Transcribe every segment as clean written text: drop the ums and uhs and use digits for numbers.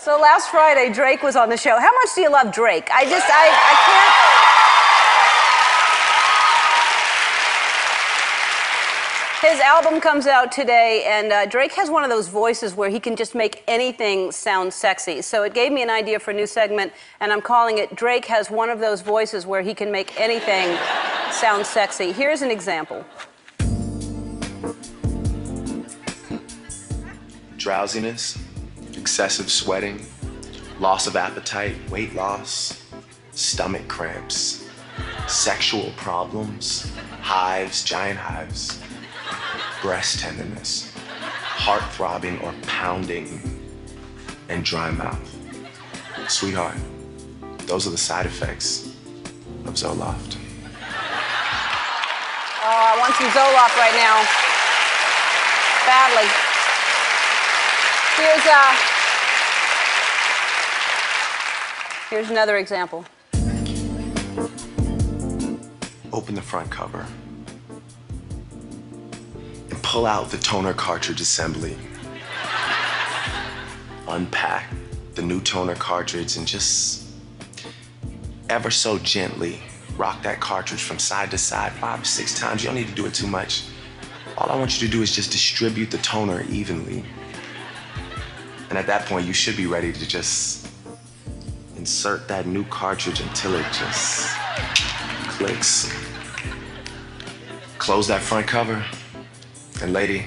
So last Friday, Drake was on the show. How much do you love Drake? I can't. His album comes out today, and Drake has one of those voices where he can just make anything sound sexy. So it gave me an idea for a new segment, and I'm calling it Drake Has One of Those Voices Where He Can Make Anything Sound Sexy. Here's an example. Drowsiness, excessive sweating, loss of appetite, weight loss, stomach cramps, sexual problems, hives, giant hives, breast tenderness, heart throbbing or pounding, and dry mouth. Sweetheart, those are the side effects of Zoloft. Oh, I want some Zoloft right now. Badly. Here's another example. Open the front cover and pull out the toner cartridge assembly. Unpack the new toner cartridge and just ever so gently rock that cartridge from side to side 5 or 6 times. You don't need to do it too much. All I want you to do is just distribute the toner evenly. And at that point, you should be ready to just insert that new cartridge until it just clicks. Close that front cover, and lady,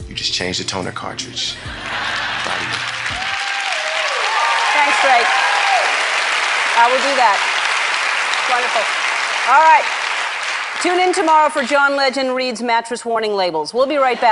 you just change the toner cartridge. Thanks, Drake. I will do that. Wonderful. All right. Tune in tomorrow for John Legend reads mattress warning labels. We'll be right back.